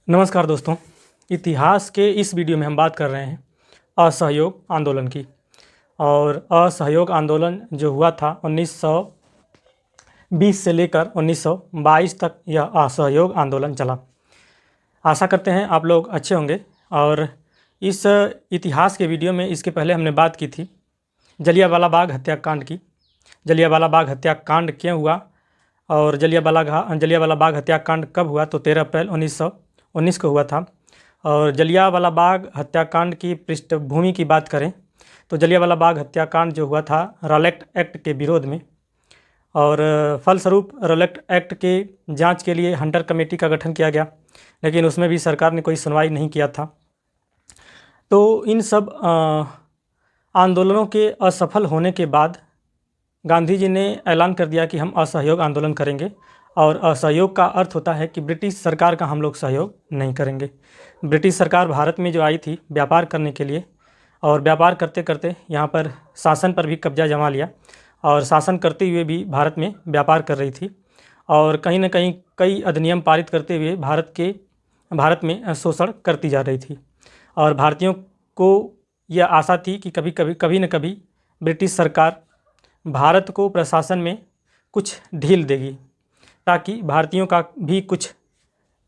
नमस्कार दोस्तों। इतिहास के इस वीडियो में हम बात कर रहे हैं असहयोग आंदोलन की। और असहयोग आंदोलन जो हुआ था 1920 से लेकर 1922 तक यह असहयोग आंदोलन चला। आशा करते हैं आप लोग अच्छे होंगे। और इस इतिहास के वीडियो में इसके पहले हमने बात की थी जलियांवाला बाग हत्याकांड की। जलियांवाला बाग हत्याकांड क्यों हुआ और जलियांवाला बाग हत्याकांड कब हुआ, तो 13 अप्रैल 1919 को हुआ था। और जलियांवाला बाग हत्याकांड की पृष्ठभूमि की बात करें तो जलियांवाला बाग हत्याकांड जो हुआ था रॉलेट एक्ट के विरोध में, और फलस्वरूप रॉलेट एक्ट के जांच के लिए हंटर कमेटी का गठन किया गया, लेकिन उसमें भी सरकार ने कोई सुनवाई नहीं किया था। तो इन सब आंदोलनों के असफल होने के बाद गांधी जी ने ऐलान कर दिया कि हम असहयोग आंदोलन करेंगे। और असहयोग का अर्थ होता है कि ब्रिटिश सरकार का हम लोग सहयोग नहीं करेंगे। ब्रिटिश सरकार भारत में जो आई थी व्यापार करने के लिए, और व्यापार करते करते यहाँ पर शासन पर भी कब्जा जमा लिया, और शासन करते हुए भी भारत में व्यापार कर रही थी, और कहीं ना कहीं कई अधिनियम पारित करते हुए भारत में शोषण करती जा रही थी। और भारतीयों को यह आशा थी कि कभी न कभी ब्रिटिश सरकार भारत को प्रशासन में कुछ ढील देगी, ताकि भारतीयों का भी कुछ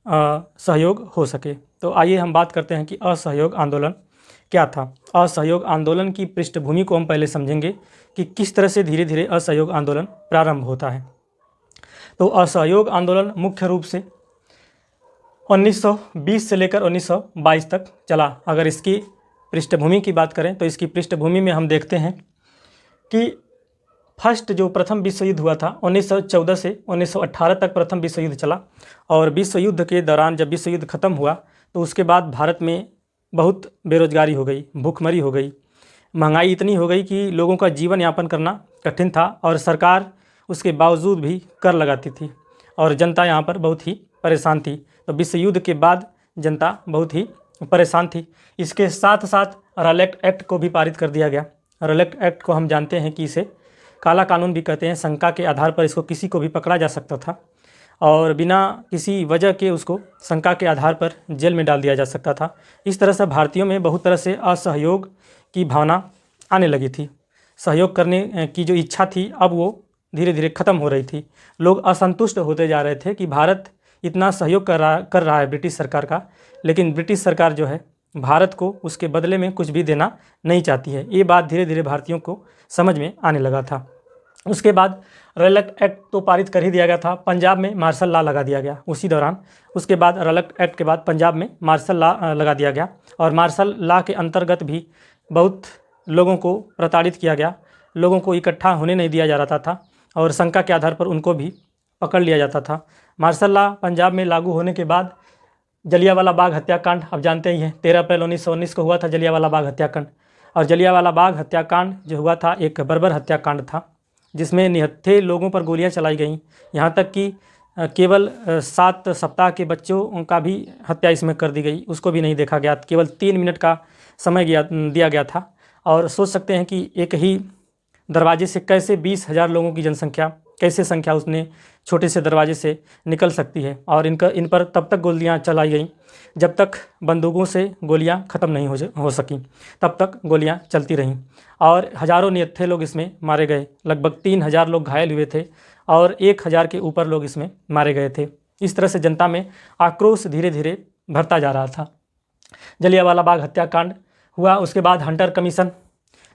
सहयोग हो सके। तो आइए हम बात करते हैं कि असहयोग आंदोलन क्या था। असहयोग आंदोलन की पृष्ठभूमि को हम पहले समझेंगे कि किस तरह से धीरे धीरे असहयोग आंदोलन प्रारंभ होता है। तो असहयोग आंदोलन मुख्य रूप से 1920 से लेकर 1922 तक चला। अगर इसकी पृष्ठभूमि की बात करें तो इसकी पृष्ठभूमि में हम देखते हैं कि जो प्रथम विश्व युद्ध हुआ था 1914 से 1918 तक प्रथम विश्व युद्ध चला। और विश्व युद्ध के दौरान जब विश्व युद्ध ख़त्म हुआ तो उसके बाद भारत में बहुत बेरोजगारी हो गई, भूखमरी हो गई, महंगाई इतनी हो गई कि लोगों का जीवन यापन करना कठिन था, और सरकार उसके बावजूद भी कर लगाती थी, और जनता यहाँ पर बहुत ही परेशान थी। तो विश्व युद्ध के बाद जनता बहुत ही परेशान थी। इसके साथ साथ रॉलेट एक्ट को भी पारित कर दिया गया। रॉलेट एक्ट को हम जानते हैं कि इसे काला कानून भी कहते हैं। शंका के आधार पर इसको किसी को भी पकड़ा जा सकता था, और बिना किसी वजह के उसको शंका के आधार पर जेल में डाल दिया जा सकता था। इस तरह से भारतीयों में बहुत तरह से असहयोग की भावना आने लगी थी। सहयोग करने की जो इच्छा थी अब वो धीरे धीरे ख़त्म हो रही थी। लोग असंतुष्ट होते जा रहे थे कि भारत इतना सहयोग कर रहा है ब्रिटिश सरकार का, लेकिन ब्रिटिश सरकार जो है भारत को उसके बदले में कुछ भी देना नहीं चाहती है। ये बात धीरे धीरे भारतीयों को समझ में आने लगा था। उसके बाद रॉलेट एक्ट तो पारित कर ही दिया गया था। पंजाब में मार्शल लॉ लगा दिया गया उसी दौरान। उसके बाद रॉलेट एक्ट के बाद पंजाब में मार्शल लॉ लगा दिया गया, और मार्शल लॉ के अंतर्गत भी बहुत लोगों को प्रताड़ित किया गया। लोगों को इकट्ठा होने नहीं दिया जा रहा था, और शंका के आधार पर उनको भी पकड़ लिया जाता था। मार्शल लॉ पंजाब में लागू होने के बाद जलियांवाला बाग हत्याकांड आप जानते ही हैं, 13 अप्रैल 1919 को हुआ था जलियांवाला बाग हत्याकांड। और जलियांवाला बाग हत्याकांड जो हुआ था एक बर्बर हत्याकांड था, जिसमें निहत्थे लोगों पर गोलियां चलाई गईं। यहाँ तक कि केवल 7 सप्ताह के बच्चों का भी हत्या इसमें कर दी गई, उसको भी नहीं देखा गया। केवल 3 मिनट का समय दिया गया था। और सोच सकते हैं कि एक ही दरवाजे से कैसे 20,000 लोगों की जनसंख्या, कैसे संख्या उसने छोटे से दरवाजे से निकल सकती है। और इन पर तब तक गोलियां चलाई गईं जब तक बंदूकों से गोलियां ख़त्म नहीं हो सकीं, तब तक गोलियां चलती रहीं, और हज़ारों निहत्थे लोग इसमें मारे गए। लगभग 3,000 लोग घायल हुए थे, और 1,000 के ऊपर लोग इसमें मारे गए थे। इस तरह से जनता में आक्रोश धीरे धीरे बढ़ता जा रहा था। जलियांवाला बाग हत्याकांड हुआ। उसके बाद हंटर कमीशन,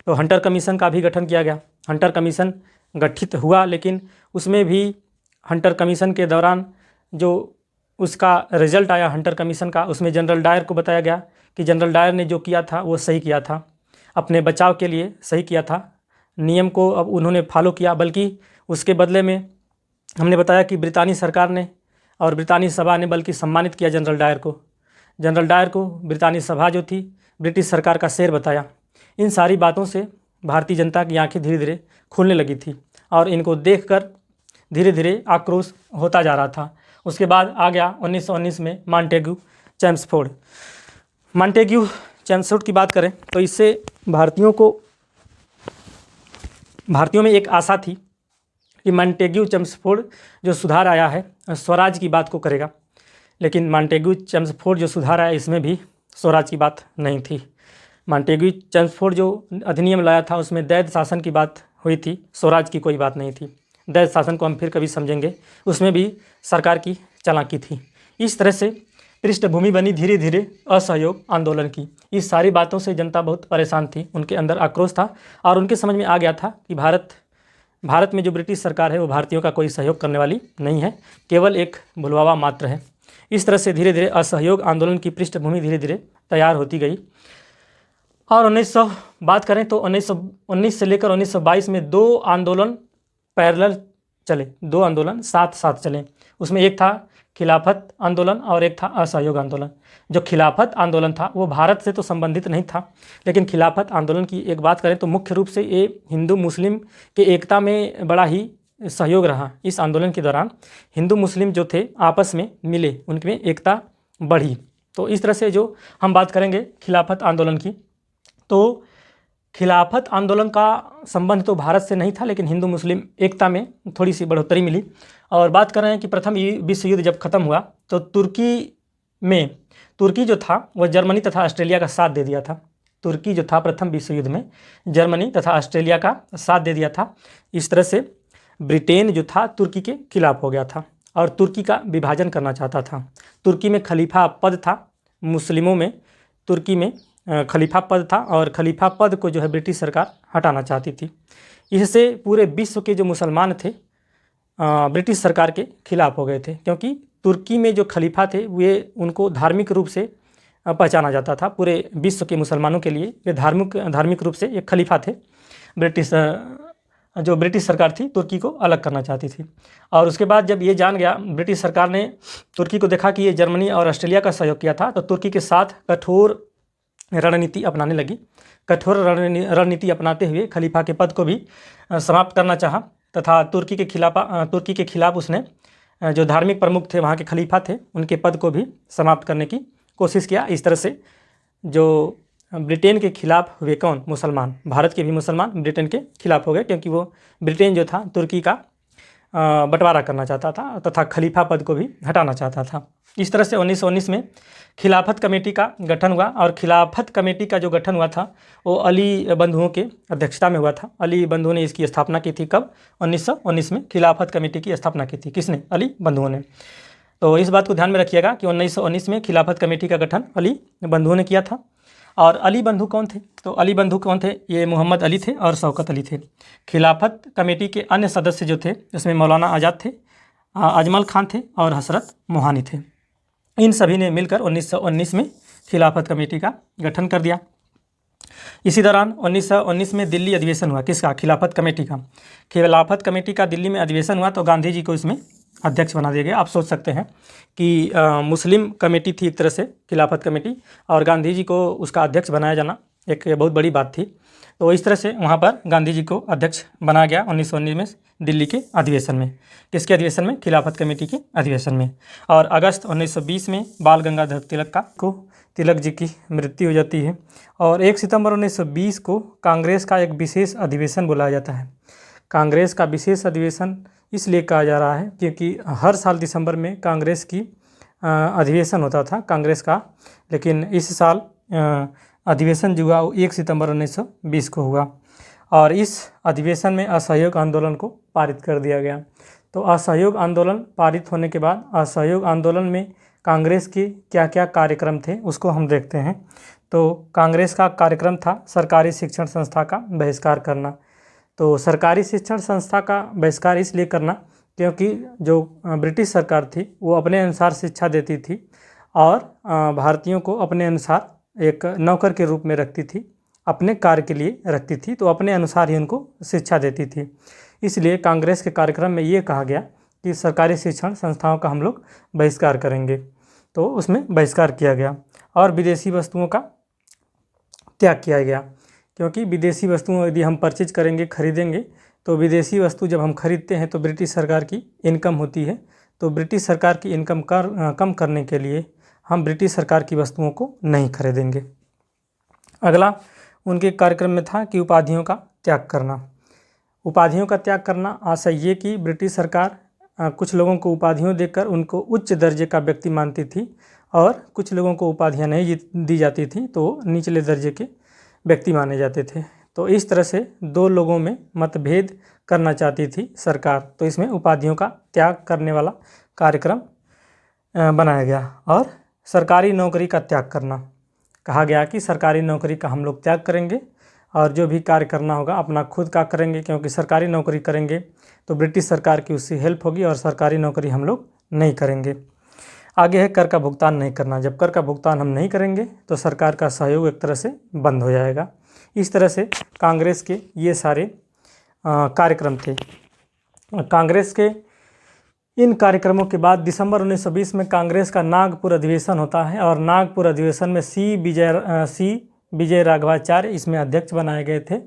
तो हंटर कमीशन का भी गठन किया गया। हंटर कमीशन गठित हुआ, लेकिन उसमें भी हंटर कमीशन के दौरान जो उसका रिजल्ट आया हंटर कमीशन का, उसमें जनरल डायर को बताया गया कि जनरल डायर ने जो किया था वो सही किया था, अपने बचाव के लिए सही किया था। नियम को अब उन्होंने फॉलो किया, बल्कि उसके बदले में हमने बताया कि ब्रितानी सरकार ने और ब्रितानी सभा ने बल्कि सम्मानित किया जनरल डायर को। जनरल डायर को ब्रितानी सभा जो थी ब्रिटिश सरकार का शेर बताया। इन सारी बातों से भारतीय जनता की आंखें धीरे धीरे खुलने लगी थी, और इनको देखकर धीरे धीरे आक्रोश होता जा रहा था। उसके बाद आ गया 1919 में मॉन्टेग्यू चेम्सफोर्ड। मॉन्टेग्यू चेम्सफोर्ड की बात करें तो इससे भारतीयों में एक आशा थी कि मॉन्टेग्यू चेम्सफोर्ड जो सुधार आया है स्वराज की बात को करेगा। लेकिन मॉन्टेग्यू चेम्सफोर्ड जो सुधार आया इसमें भी स्वराज की बात नहीं थी। मॉन्टेग्यू चेम्सफोर्ड जो अधिनियम लाया था उसमें दैत्य शासन की बात हुई थी, स्वराज की कोई बात नहीं थी। दैत्य शासन को हम फिर कभी समझेंगे, उसमें भी सरकार की चालाकी थी। इस तरह से पृष्ठभूमि बनी धीरे धीरे असहयोग आंदोलन की। इस सारी बातों से जनता बहुत परेशान थी, उनके अंदर आक्रोश था और उनके समझ में आ गया था कि भारत में जो ब्रिटिश सरकार है वो भारतीयों का कोई सहयोग करने वाली नहीं है, केवल एक भुलवावा मात्र है। इस तरह से धीरे धीरे असहयोग आंदोलन की पृष्ठभूमि धीरे धीरे तैयार होती गई। और 1900 बात करें तो 1919 से लेकर 1922 में दो आंदोलन पैरेलल चले, दो आंदोलन साथ साथ चले। उसमें एक था खिलाफत आंदोलन और एक था असहयोग आंदोलन। जो खिलाफत आंदोलन था वो भारत से तो संबंधित नहीं था, लेकिन खिलाफत आंदोलन की एक बात करें तो मुख्य रूप से ये हिंदू मुस्लिम के एकता में बड़ा ही सहयोग रहा। इस आंदोलन के दौरान हिंदू मुस्लिम जो थे आपस में मिले, उनमें एकता बढ़ी। तो इस तरह से जो हम बात करेंगे खिलाफत आंदोलन की, तो खिलाफत आंदोलन का संबंध तो भारत से नहीं था, लेकिन हिंदू मुस्लिम एकता में थोड़ी सी बढ़ोतरी मिली। और बात कर रहे हैं कि प्रथम विश्व युद्ध जब खत्म हुआ तो तुर्की जो था वह जर्मनी तथा ऑस्ट्रेलिया का साथ दे दिया था। तुर्की जो था प्रथम विश्व युद्ध में जर्मनी तथा ऑस्ट्रेलिया का साथ दे दिया था। इस तरह से ब्रिटेन जो था तुर्की के खिलाफ हो गया था और तुर्की का विभाजन करना चाहता था। तुर्की में खलीफा पद था, मुस्लिमों में तुर्की में खलीफा पद था और खलीफा पद को जो है ब्रिटिश सरकार हटाना चाहती थी। इससे पूरे विश्व के जो मुसलमान थे ब्रिटिश सरकार के खिलाफ हो गए थे, क्योंकि तुर्की में जो खलीफा थे वे उनको धार्मिक रूप से पहचाना जाता था। पूरे विश्व के मुसलमानों के लिए वे धार्मिक रूप से एक खलीफा थे। ब्रिटिश सरकार थी तुर्की को अलग करना चाहती थी। और उसके बाद जब ये जान गया ब्रिटिश सरकार ने, तुर्की को देखा कि ये जर्मनी और ऑस्ट्रेलिया का सहयोग किया था, तो तुर्की के साथ कठोर रणनीति अपनाने लगी। कठोर रणनीति अपनाते हुए खलीफा के पद को भी समाप्त करना चाहा तथा तुर्की के खिलाफ उसने जो धार्मिक प्रमुख थे वहाँ के खलीफा थे उनके पद को भी समाप्त करने की कोशिश किया। इस तरह से जो ब्रिटेन के खिलाफ हुए कौन, मुसलमान, भारत के भी मुसलमान ब्रिटेन के खिलाफ हो गए, क्योंकि वो ब्रिटेन जो था तुर्की का बंटवारा करना चाहता था तथा खलीफा पद को भी हटाना चाहता था। इस तरह से 1919 में खिलाफत कमेटी का गठन हुआ और खिलाफत कमेटी का जो गठन हुआ था वो अली बंधुओं के अध्यक्षता में हुआ था। अली बंधुओं ने इसकी स्थापना की थी। कब? 1919 में खिलाफत कमेटी की स्थापना की थी। किसने? अली बंधुओं ने। तो इस बात को ध्यान में रखिएगा कि 1919 में खिलाफत कमेटी का गठन अली बंधुओं ने किया था। और अली बंधु कौन थे? तो अली बंधु कौन थे? ये मोहम्मद अली थे और शौकत अली थे। खिलाफत कमेटी के अन्य सदस्य जो थे इसमें मौलाना आज़ाद थे, अजमल खान थे और हसरत मोहानी थे। इन सभी ने मिलकर 1919 में खिलाफत कमेटी का गठन कर दिया। इसी दौरान 1919 में दिल्ली अधिवेशन हुआ। किसका? खिलाफत कमेटी का। खिलाफत कमेटी का दिल्ली में अधिवेशन हुआ तो गांधी जी को इसमें अध्यक्ष बना दिया गया। आप सोच सकते हैं कि मुस्लिम कमेटी थी एक तरह से खिलाफत कमेटी, और गांधी जी को उसका अध्यक्ष बनाया जाना एक बहुत बड़ी बात थी। तो इस तरह से वहाँ पर गांधी जी को अध्यक्ष बनाया गया 1919 में दिल्ली के अधिवेशन में। किसके अधिवेशन में? खिलाफत कमेटी के अधिवेशन में। और अगस्त 1920 में बाल गंगाधर तिलक जी की मृत्यु हो जाती है और 1 सितंबर 1920 को कांग्रेस का एक विशेष अधिवेशन बुलाया जाता है। कांग्रेस का विशेष अधिवेशन इसलिए कहा जा रहा है क्योंकि हर साल दिसंबर में कांग्रेस की अधिवेशन होता था कांग्रेस का, लेकिन इस साल अधिवेशन जो हुआ वो 1 सितंबर 1920 को हुआ और इस अधिवेशन में असहयोग आंदोलन को पारित कर दिया गया। तो असहयोग आंदोलन पारित होने के बाद असहयोग आंदोलन में कांग्रेस के क्या क्या कार्यक्रम थे उसको हम देखते हैं। तो कांग्रेस का कार्यक्रम था सरकारी शिक्षण संस्था का बहिष्कार करना। तो सरकारी शिक्षण संस्था का बहिष्कार इसलिए करना क्योंकि जो ब्रिटिश सरकार थी वो अपने अनुसार शिक्षा देती थी और भारतीयों को अपने अनुसार एक नौकर के रूप में रखती थी, अपने कार्य के लिए रखती थी, तो अपने अनुसार ही उनको शिक्षा देती थी। इसलिए कांग्रेस के कार्यक्रम में ये कहा गया कि सरकारी शिक्षण संस्थाओं का हम लोग बहिष्कार करेंगे। तो उसमें बहिष्कार किया गया और विदेशी वस्तुओं का त्याग किया गया, क्योंकि विदेशी वस्तुओं यदि हम परचेज करेंगे, खरीदेंगे, तो विदेशी वस्तु जब हम खरीदते हैं तो ब्रिटिश सरकार की इनकम होती है। तो ब्रिटिश सरकार की इनकम कम करने के लिए हम ब्रिटिश सरकार की वस्तुओं को नहीं खरीदेंगे। अगला उनके कार्यक्रम में था कि उपाधियों का त्याग करना। उपाधियों का त्याग करना आशय ये कि ब्रिटिश सरकार कुछ लोगों को उपाधियों देकर उनको उच्च दर्जे का व्यक्ति मानती थी और कुछ लोगों को उपाधियां नहीं दी जाती थी तो निचले दर्जे के व्यक्ति माने जाते थे। तो इस तरह से दो लोगों में मतभेद करना चाहती थी सरकार, तो इसमें उपाधियों का त्याग करने वाला कार्यक्रम बनाया गया। और सरकारी नौकरी का त्याग करना कहा गया कि सरकारी नौकरी का हम लोग त्याग करेंगे और जो भी कार्य करना होगा अपना खुद का करेंगे, क्योंकि सरकारी नौकरी करेंगे तो ब्रिटिश सरकार की उससे हेल्प होगी और सरकारी नौकरी हम लोग नहीं करेंगे। आगे है कर का भुगतान नहीं करना। जब कर का भुगतान हम नहीं करेंगे तो सरकार का सहयोग एक तरह से बंद हो जाएगा। इस तरह से कांग्रेस के ये सारे कार्यक्रम थे। कांग्रेस के इन कार्यक्रमों के बाद दिसंबर 1920 में कांग्रेस का नागपुर अधिवेशन होता है और नागपुर अधिवेशन में सी विजय राघवाचार्य इसमें अध्यक्ष बनाए गए थे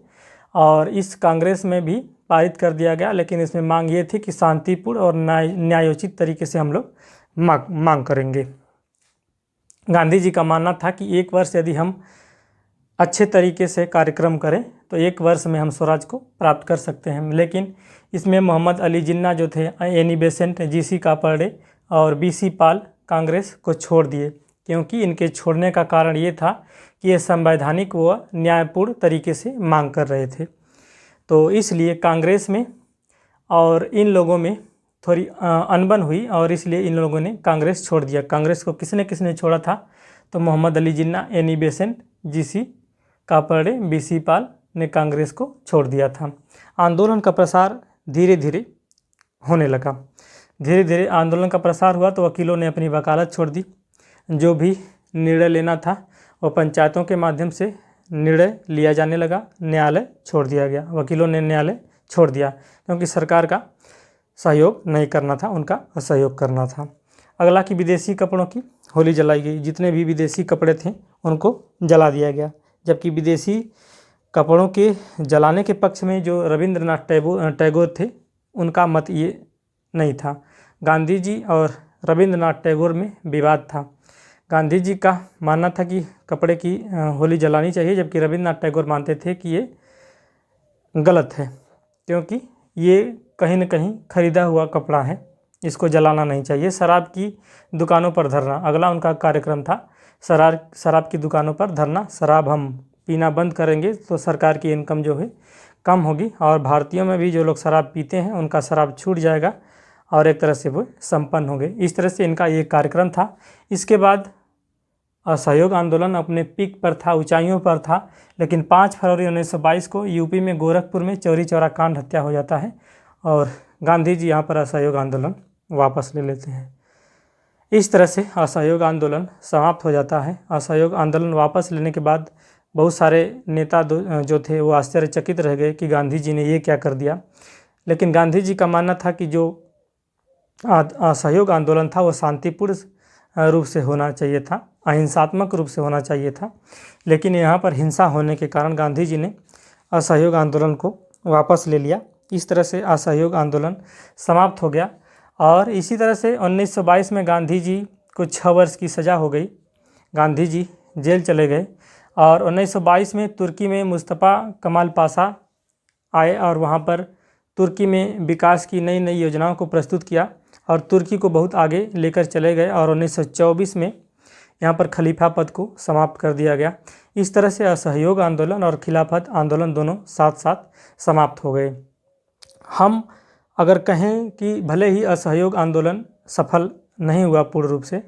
और इस कांग्रेस में भी पारित कर दिया गया, लेकिन इसमें मांग ये थी कि शांतिपूर्ण और न्यायोचित तरीके से हम लोग मांग करेंगे। गांधी जी का मानना था कि एक वर्ष यदि हम अच्छे तरीके से कार्यक्रम करें तो एक वर्ष में हम स्वराज को प्राप्त कर सकते हैं, लेकिन इसमें मोहम्मद अली जिन्ना जो थे, एनी बेसेंट, जीसी कापड़े और बीसी पाल कांग्रेस को छोड़ दिए, क्योंकि इनके छोड़ने का कारण ये था कि ये संवैधानिक व न्यायपूर्ण तरीके से मांग कर रहे थे। तो इसलिए कांग्रेस में और इन लोगों में थोड़ी अनबन हुई और इसलिए इन लोगों ने कांग्रेस छोड़ दिया। कांग्रेस को किसने छोड़ा था तो Mohammad Ali Jinnah, Annie Besant, GC कापड़े, BC पाल ने कांग्रेस को छोड़ दिया था। आंदोलन का प्रसार धीरे धीरे होने लगा। धीरे धीरे आंदोलन का प्रसार हुआ तो वकीलों ने अपनी वकालत छोड़ दी। जो भी निर्णय लेना था वो पंचायतों के माध्यम से निर्णय लिया जाने लगा। न्यायालय छोड़ दिया गया। वकीलों ने न्यायालय छोड़ दिया क्योंकि सरकार का सहयोग नहीं करना था, उनका असहयोग करना था। अगला कि विदेशी कपड़ों की होली जलाई गई। जितने भी विदेशी कपड़े थे उनको जला दिया गया, जबकि विदेशी कपड़ों के जलाने के पक्ष में जो रविंद्रनाथ टैगोर थे उनका मत ये नहीं था। गांधी जी और रविंद्रनाथ टैगोर में विवाद था। गांधी जी का मानना था कि कपड़े की होली जलानी चाहिए, जबकि रविंद्रनाथ टैगोर मानते थे कि ये गलत है, क्योंकि ये कहीं न कहीं खरीदा हुआ कपड़ा है, इसको जलाना नहीं चाहिए। शराब की दुकानों पर धरना अगला उनका कार्यक्रम था। शराब की दुकानों पर धरना। शराब हम पीना बंद करेंगे तो सरकार की इनकम जो है कम होगी और भारतीयों में भी जो लोग शराब पीते हैं उनका शराब छूट जाएगा और एक तरह से वो संपन्न होंगे। इस तरह से इनका ये कार्यक्रम था। इसके बाद असहयोग आंदोलन अपने पीक पर था, ऊंचाइयों पर था, लेकिन 5 फरवरी 1922 को यूपी में गोरखपुर में चौरी चौरा कांड हत्या हो जाता है और गांधी जी यहाँ पर असहयोग आंदोलन वापस ले लेते हैं। इस तरह से असहयोग आंदोलन समाप्त हो जाता है। असहयोग आंदोलन वापस लेने के बाद बहुत सारे नेता जो थे वो आश्चर्यचकित रह गए कि गांधी जी ने ये क्या कर दिया, लेकिन गांधी जी का मानना था कि जो असहयोग आंदोलन था वो शांतिपूर्ण रूप से होना चाहिए था, अहिंसात्मक रूप से होना चाहिए था, लेकिन यहाँ पर हिंसा होने के कारण गांधी जी ने असहयोग आंदोलन को वापस ले लिया। इस तरह से असहयोग आंदोलन समाप्त हो गया और इसी तरह से 1922 में गांधी जी को 6 वर्ष की सज़ा हो गई। गांधी जी जेल चले गए और 1922 में तुर्की में मुस्तफ़ा कमाल पाशा आए और वहाँ पर तुर्की में विकास की नई नई योजनाओं को प्रस्तुत किया और तुर्की को बहुत आगे लेकर चले गए और 1924 में यहाँ पर खलीफा पद को समाप्त कर दिया गया। इस तरह से असहयोग आंदोलन और खिलाफत आंदोलन दोनों साथ साथ समाप्त हो गए। हम अगर कहें कि भले ही असहयोग आंदोलन सफल नहीं हुआ पूर्ण रूप से,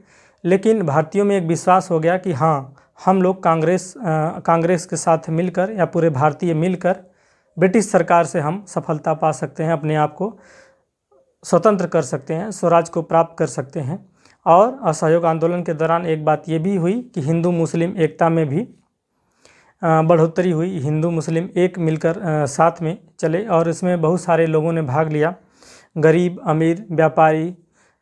लेकिन भारतीयों में एक विश्वास हो गया कि हाँ, हम लोग कांग्रेस के साथ मिलकर या पूरे भारतीय मिलकर ब्रिटिश सरकार से हम सफलता पा सकते हैं, अपने आप को स्वतंत्र कर सकते हैं, स्वराज को प्राप्त कर सकते हैं। और असहयोग आंदोलन के दौरान एक बात ये भी हुई कि हिंदू मुस्लिम एकता में भी बढ़ोतरी हुई। हिंदू मुस्लिम एक मिलकर साथ में चले और इसमें बहुत सारे लोगों ने भाग लिया। गरीब, अमीर, व्यापारी,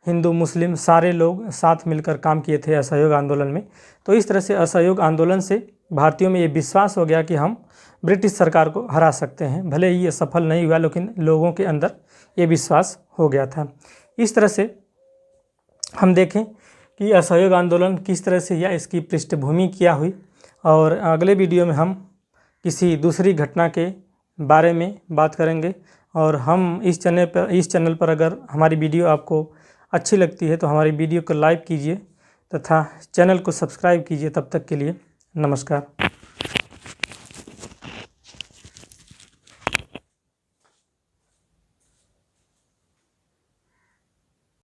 हिंदू मुस्लिम सारे लोग साथ मिलकर काम किए थे असहयोग आंदोलन में। तो इस तरह से असहयोग आंदोलन से भारतीयों में ये विश्वास हो गया कि हम ब्रिटिश सरकार को हरा सकते हैं। भले ही ये सफल नहीं हुआ, लेकिन लोगों के अंदर ये विश्वास हो गया था। इस तरह से हम देखें कि असहयोग आंदोलन किस तरह से या इसकी पृष्ठभूमि क्या हुई, और अगले वीडियो में हम किसी दूसरी घटना के बारे में बात करेंगे और हम इस चैनल पर अगर हमारी वीडियो आपको अच्छी लगती है तो हमारी वीडियो को लाइक कीजिए तथा चैनल को सब्सक्राइब कीजिए। तब तक के लिए नमस्कार।